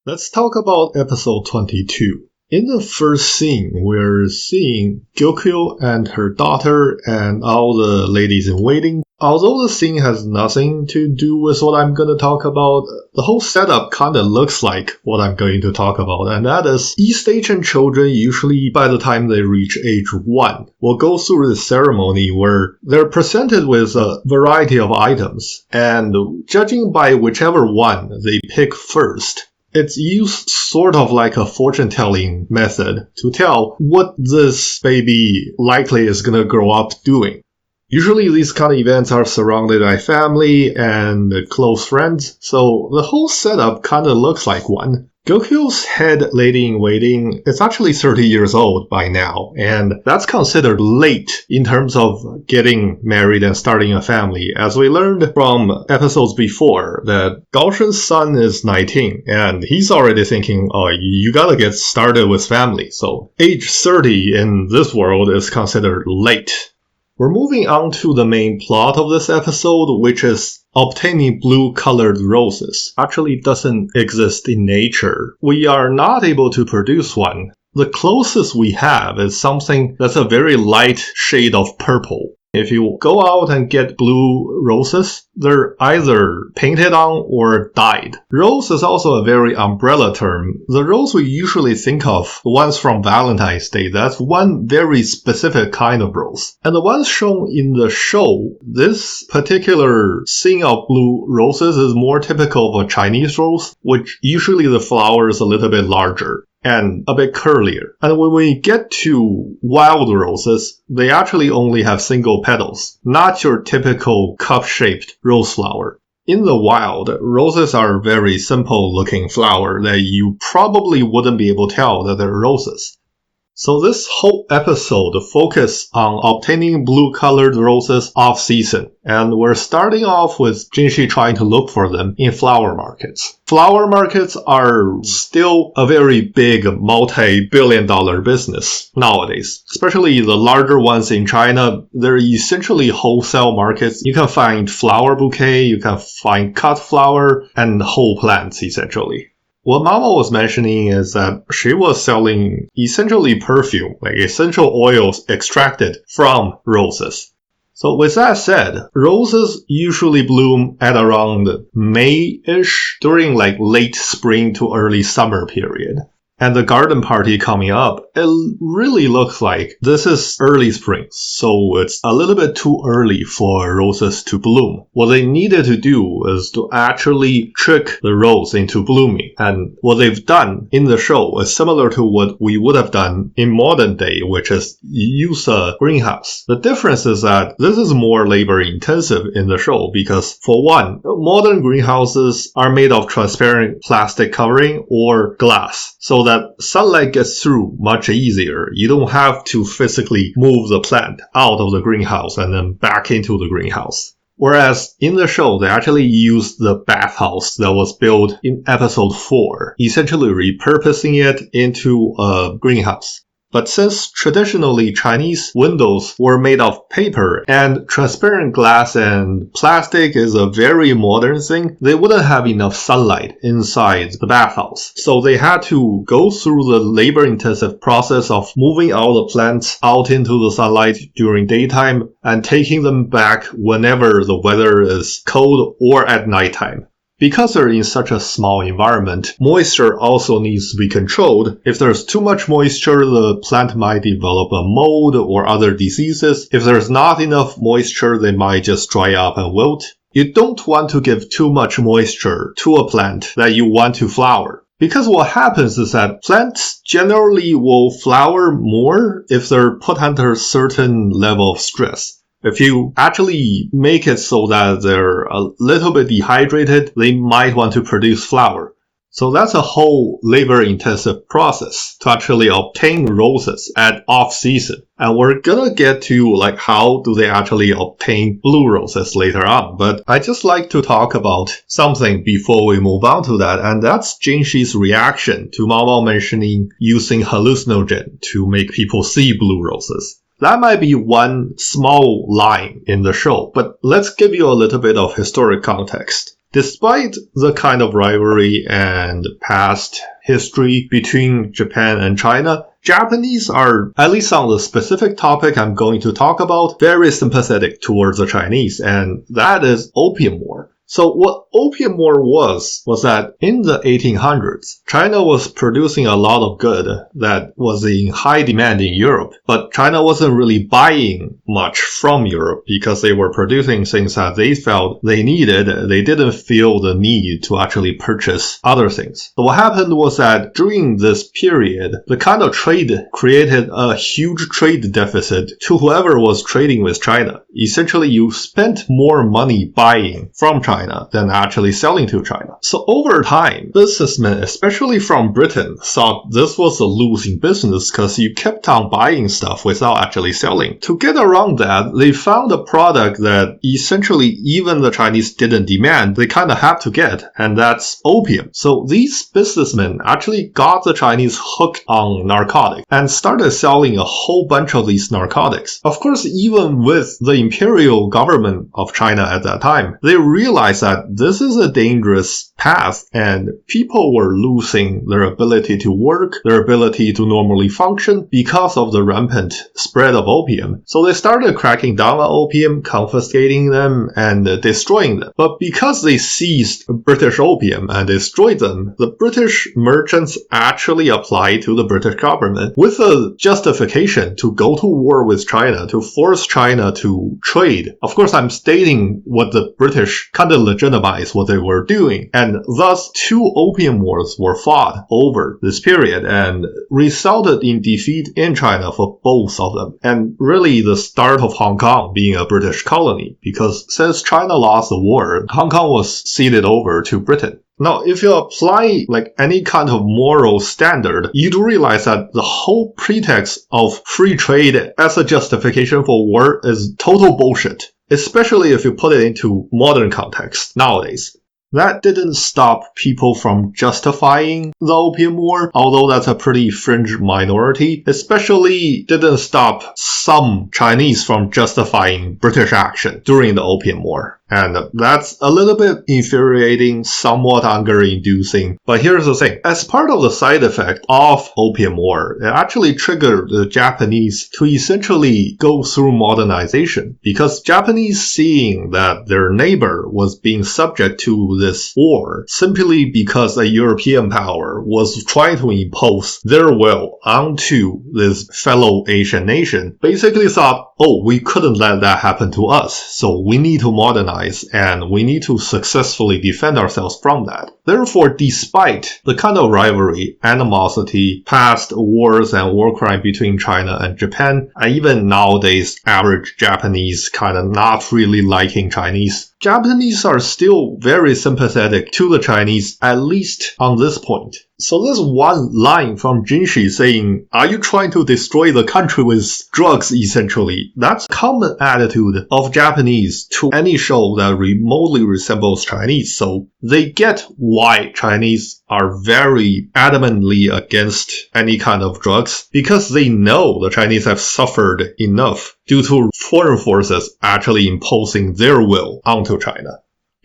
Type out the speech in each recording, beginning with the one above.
Let's talk about episode 22. In the first scene, we're seeing Gyokyo and her daughter and all the ladies in waiting. Although the scene has nothing to do with what I'm going to talk about, the whole setup kind of looks like what I'm going to talk about, and that is East Asian children, usually by the time they reach age 1, will go through this ceremony where they're presented with a variety of items, and judging by whichever one they pick first, it's used sort of like a fortune-telling method to tell what this baby likely is going to grow up doing. Usually these kind of events are surrounded by family and close friends, so the whole setup kind of looks like one. Gyokyo's head lady in waiting is actually 30 years old by now, and that's considered late in terms of getting married and starting a family, as we learned from episodes before that Gaoshen's son is 19, and he's already thinking, oh, you gotta get started with family, so age 30 in this world is considered late. We're moving on to the main plot of this episode, which is obtaining blue-colored roses. Actually doesn't exist in nature. We are not able to produce one. The closest we have is something that's a very light shade of purple. If you go out and get blue roses, they're either painted on or dyed. Rose is also a very umbrella term. The rose we usually think of, the ones from Valentine's Day, that's one very specific kind of rose. And the ones shown in the show, this particular scene of blue roses is more typical of a Chinese rose, which usually the flower is a little bit larger and a bit curlier. And when we get to wild roses, they actually only have single petals, not your typical cup-shaped rose flower. In the wild, roses are a very simple looking flower that you probably wouldn't be able to tell that they're roses. So this whole episode focuses on obtaining blue-colored roses off-season, and we're starting off with Jinshi trying to look for them in flower markets. Flower markets are still a very big multi-billion-dollar business nowadays, especially the larger ones in China. They're essentially wholesale markets. You can find flower bouquet, you can find cut flower, and whole plants essentially. What Mama was mentioning is that she was selling essentially perfume, like essential oils extracted from roses. So with that said, roses usually bloom at around May-ish during like late spring to early summer period. And the garden party coming up, it really looks like this is early spring, so it's a little bit too early for roses to bloom. What they needed to do is to actually trick the rose into blooming. And what they've done in the show is similar to what we would have done in modern day, which is use a greenhouse. The difference is that this is more labor intensive in the show because, for one, modern greenhouses are made of transparent plastic covering or glass, so that sunlight gets through much easier. You don't have to physically move the plant out of the greenhouse and then back into the greenhouse. Whereas in the show, they actually used the bathhouse that was built in episode 4, essentially repurposing it into a greenhouse. But since traditionally Chinese windows were made of paper and transparent glass and plastic is a very modern thing, they wouldn't have enough sunlight inside the bathhouse. So they had to go through the labor-intensive process of moving all the plants out into the sunlight during daytime and taking them back whenever the weather is cold or at nighttime. Because they're in such a small environment, moisture also needs to be controlled. If there's too much moisture, the plant might develop a mold or other diseases. If there's not enough moisture, they might just dry up and wilt. You don't want to give too much moisture to a plant that you want to flower. Because what happens is that plants generally will flower more if they're put under a certain level of stress. If you actually make it so that they're a little bit dehydrated, they might want to produce flower. So that's a whole labor-intensive process to actually obtain roses at off-season. And we're gonna get to like how do they actually obtain blue roses later on. But I just like to talk about something before we move on to that, and that's Jinshi's reaction to Mao mentioning using hallucinogen to make people see blue roses. That might be one small line in the show, but let's give you a little bit of historic context. Despite the kind of rivalry and past history between Japan and China, Japanese are, at least on the specific topic I'm going to talk about, very sympathetic towards the Chinese, and that is Opium War. So what Opium War was that in the 1800s, China was producing a lot of good that was in high demand in Europe, but China wasn't really buying much from Europe because they were producing things that they felt they needed. They didn't feel the need to actually purchase other things. So what happened was that during this period, the kind of trade created a huge trade deficit to whoever was trading with China. Essentially, you spent more money buying from China than actually selling to China. So over time, businessmen, especially from Britain, thought this was a losing business because you kept on buying stuff without actually selling. To get around that, they found a product that essentially even the Chinese didn't demand, they kind of had to get, and that's opium. So these businessmen actually got the Chinese hooked on narcotics and started selling a whole bunch of these narcotics. Of course, even with the imperial government of China at that time, they realized that this is a dangerous path and people were losing their ability to work, their ability to normally function because of the rampant spread of opium. So they started cracking down on opium, confiscating them, and destroying them. But because they seized British opium and destroyed them, the British merchants actually applied to the British government with a justification to go to war with China, to force China to trade. Of course, I'm stating what the British kind of legitimize what they were doing, and thus two opium wars were fought over this period and resulted in defeat in China for both of them, and really the start of Hong Kong being a British colony, because since China lost the war, Hong Kong was ceded over to Britain. Now, if you apply like any kind of moral standard, you do realize that the whole pretext of free trade as a justification for war is total bullshit, especially if you put it into modern context nowadays. That didn't stop people from justifying the Opium War, although that's a pretty fringe minority. Especially didn't stop some Chinese from justifying British action during the Opium War. And that's a little bit infuriating, somewhat anger-inducing. But here's the thing. As part of the side effect of Opium War, it actually triggered the Japanese to essentially go through modernization. Because Japanese seeing that their neighbor was being subject to this war simply because a European power was trying to impose their will onto this fellow Asian nation, basically thought, oh, we couldn't let that happen to us, so we need to modernize and we need to successfully defend ourselves from that. Therefore, despite the kind of rivalry, animosity, past wars and war crime between China and Japan, and even nowadays average Japanese kind of not really liking Chinese, Japanese are still very sympathetic to the Chinese, at least on this point. So this one line from Jinshi saying, "Are you trying to destroy the country with drugs?" essentially, that's common attitude of Japanese to any show that remotely resembles Chinese. So they get why Chinese are very adamantly against any kind of drugs, because they know the Chinese have suffered enough due to foreign forces actually imposing their will onto China.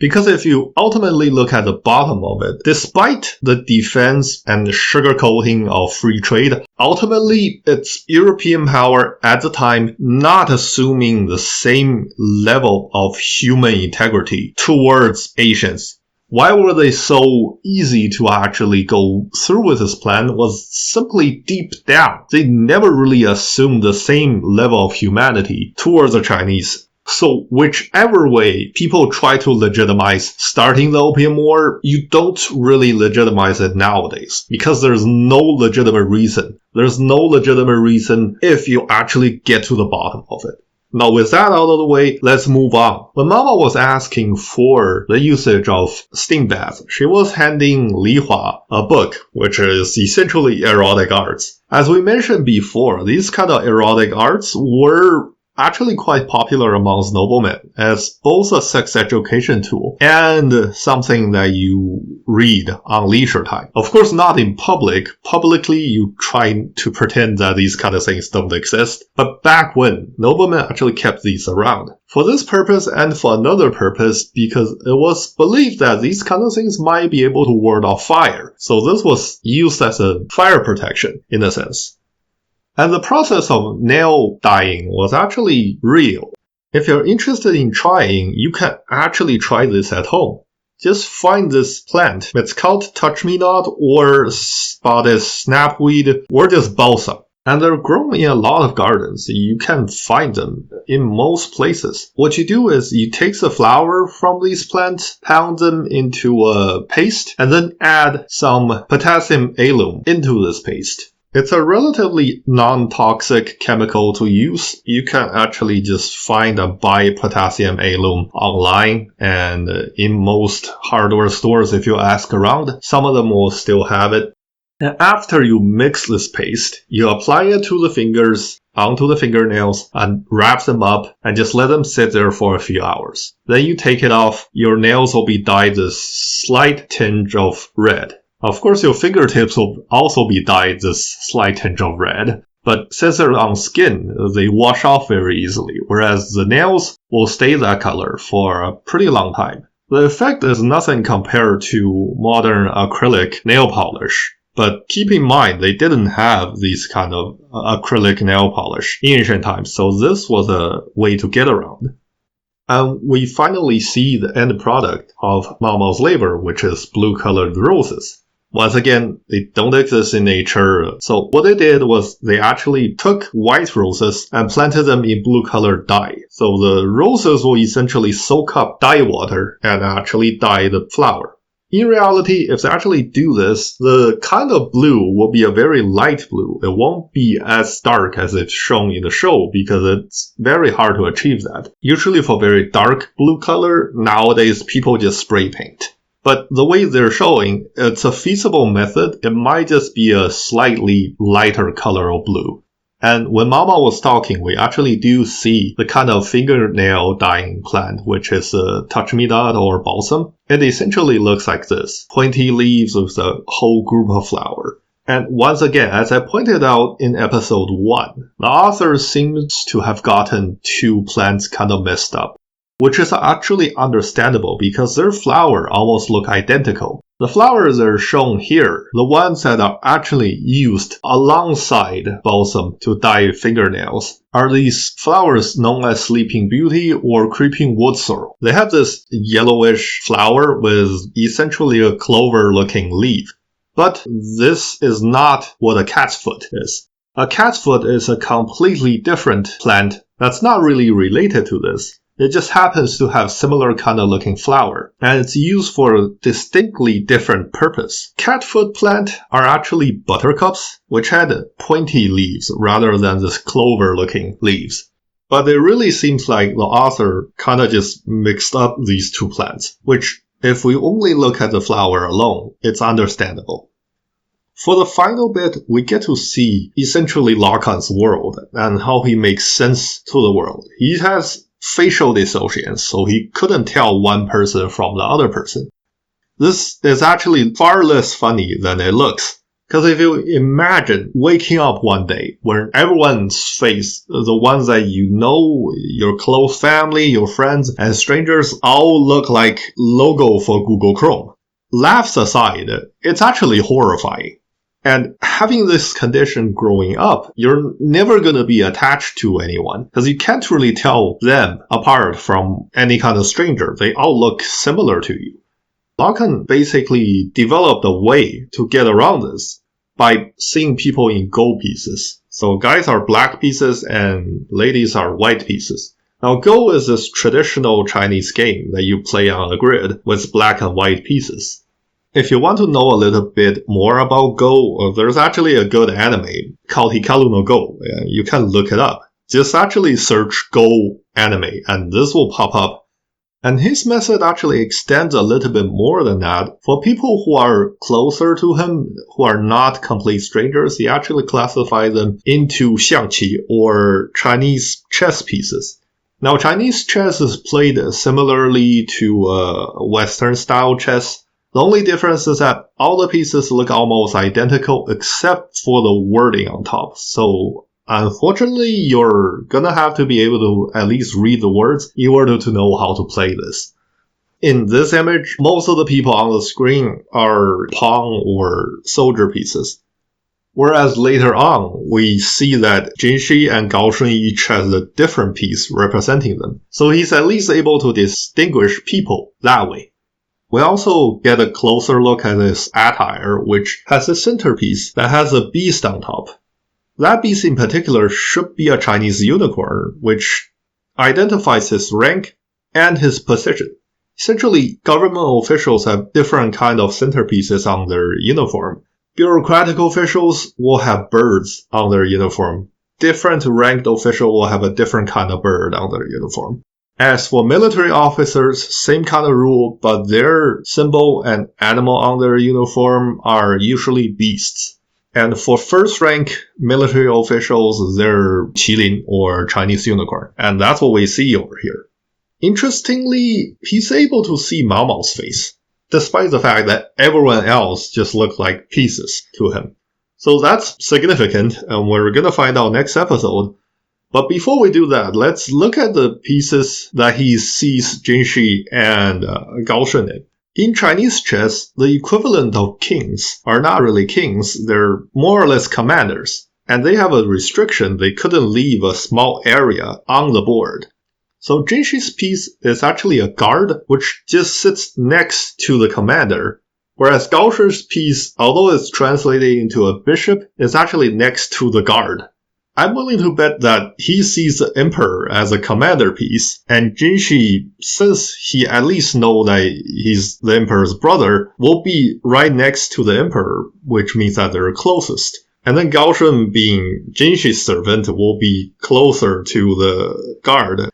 Because if you ultimately look at the bottom of it, despite the defense and sugarcoating of free trade, ultimately it's European power at the time not assuming the same level of human integrity towards Asians. Why were they so easy to actually go through with this plan was simply deep down. They never really assumed the same level of humanity towards the Chinese. So whichever way people try to legitimize starting the Opium War, you don't really legitimize it nowadays because there's no legitimate reason. There's no legitimate reason if you actually get to the bottom of it. Now with that out of the way, let's move on. When Mama was asking for the usage of steam baths, she was handing Li Hua a book, which is essentially erotic arts. As we mentioned before, these kind of erotic arts were actually quite popular amongst noblemen as both a sex education tool and something that you read on leisure time. Of course, not in public. Publicly, you try to pretend that these kind of things don't exist. But back when, noblemen actually kept these around. For this purpose and for another purpose, because it was believed that these kind of things might be able to ward off fire. So this was used as a fire protection, in a sense. And the process of nail dyeing was actually real. If you're interested in trying, you can actually try this at home. Just find this plant. It's called touch-me-not or spotted snapweed or just balsam. And they're grown in a lot of gardens. You can find them in most places. What you do is you take the flower from these plants, pound them into a paste, and then add some potassium alum into this paste. It's a relatively non-toxic chemical to use. You can actually just find and buy potassium alum online, and in most hardware stores, if you ask around, some of them will still have it. And after you mix this paste, you apply it to the fingers, onto the fingernails, and wrap them up, and just let them sit there for a few hours. Then you take it off, your nails will be dyed this slight tinge of red. Of course, your fingertips will also be dyed this slight tinge of red, but since they're on skin, they wash off very easily, whereas the nails will stay that color for a pretty long time. The effect is nothing compared to modern acrylic nail polish, but keep in mind they didn't have these kind of acrylic nail polish in ancient times, so this was a way to get around. And we finally see the end product of Mao Mao's labor, which is blue-colored roses. Once again, they don't exist in nature. So what they did was they actually took white roses and planted them in blue-colored dye. So the roses will essentially soak up dye water and actually dye the flower. In reality, if they actually do this, the kind of blue will be a very light blue. It won't be as dark as it's shown in the show because it's very hard to achieve that. Usually for very dark blue color, nowadays people just spray paint. But the way they're showing, it's a feasible method. It might just be a slightly lighter color of blue. And when Mama was talking, we actually do see the kind of fingernail dyeing plant, which is a touch-me-not or balsam. It essentially looks like this, pointy leaves with a whole group of flowers. And once again, as I pointed out in episode 1, the author seems to have gotten two plants kind of messed up, which is actually understandable because their flowers almost look identical. The flowers are shown here, the ones that are actually used alongside balsam to dye fingernails, are these flowers known as Sleeping Beauty or Creeping Wood Sorrel. They have this yellowish flower with essentially a clover-looking leaf. But this is not what a cat's foot is. A cat's foot is a completely different plant that's not really related to this. It just happens to have similar kind of looking flower, and it's used for a distinctly different purpose. Catfoot plant are actually buttercups, which had pointy leaves rather than this clover looking leaves. But it really seems like the author kind of just mixed up these two plants, which if we only look at the flower alone, it's understandable. For the final bit, we get to see essentially Lacan's world and how he makes sense to the world. He has facial dissociation, so he couldn't tell one person from the other person. This is actually far less funny than it looks. Because if you imagine waking up one day where everyone's face, the ones that you know, your close family, your friends, and strangers all look like logo for Google Chrome. Laughs aside, it's actually horrifying. And having this condition growing up, you're never going to be attached to anyone because you can't really tell them apart from any kind of stranger. They all look similar to you. Lacan basically developed a way to get around this by seeing people in Go pieces. So guys are black pieces and ladies are white pieces. Now Go is this traditional Chinese game that you play on a grid with black and white pieces. If you want to know a little bit more about Go, there's actually a good anime called Hikaru no Go. You can look it up. Just actually search Go anime and this will pop up. And his method actually extends a little bit more than that. For people who are closer to him, who are not complete strangers, he actually classifies them into xiangqi, or Chinese chess pieces. Now, Chinese chess is played similarly to Western-style chess. The only difference is that all the pieces look almost identical except for the wording on top. So, unfortunately, you're gonna have to be able to at least read the words in order to know how to play this. In this image, most of the people on the screen are pawn or soldier pieces. Whereas later on, we see that Jinshi and Gaoshun each has a different piece representing them. So he's at least able to distinguish people that way. We also get a closer look at his attire, which has a centerpiece that has a beast on top. That beast in particular should be a Chinese unicorn, which identifies his rank and his position. Essentially, government officials have different kind of centerpieces on their uniform. Bureaucratic officials will have birds on their uniform. Different ranked officials will have a different kind of bird on their uniform. As for military officers, same kind of rule, but their symbol and animal on their uniform are usually beasts. And for first rank military officials, they're qilin or Chinese unicorn. And that's what we see over here. Interestingly, he's able to see Mao Mao's face, despite the fact that everyone else just looks like pieces to him. So that's significant, and we're gonna find out next episode. But before we do that, let's look at the pieces that he sees Jinshi and Gaoshun in. In Chinese chess, the equivalent of kings are not really kings, they're more or less commanders. And they have a restriction, they couldn't leave a small area on the board. So Jinshi's piece is actually a guard, which just sits next to the commander. Whereas Gaoshun's piece, although it's translated into a bishop, is actually next to the guard. I'm willing to bet that he sees the emperor as a commander piece, and Jinshi, since he at least knows that he's the emperor's brother, will be right next to the emperor, which means that they're closest. And then Gaoshun, being Jinshi's servant, will be closer to the guard.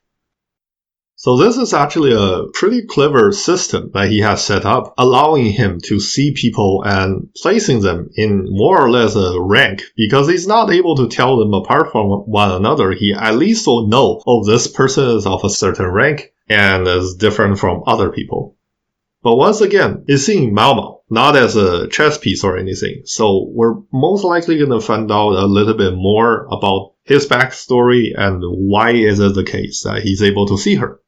So this is actually a pretty clever system that he has set up, allowing him to see people and placing them in more or less a rank. Because he's not able to tell them apart from one another, he at least will know, oh, this person is of a certain rank and is different from other people. But once again, it's seeing Mao Mao, not as a chess piece or anything. So we're most likely going to find out a little bit more about his backstory and why is it the case that he's able to see her.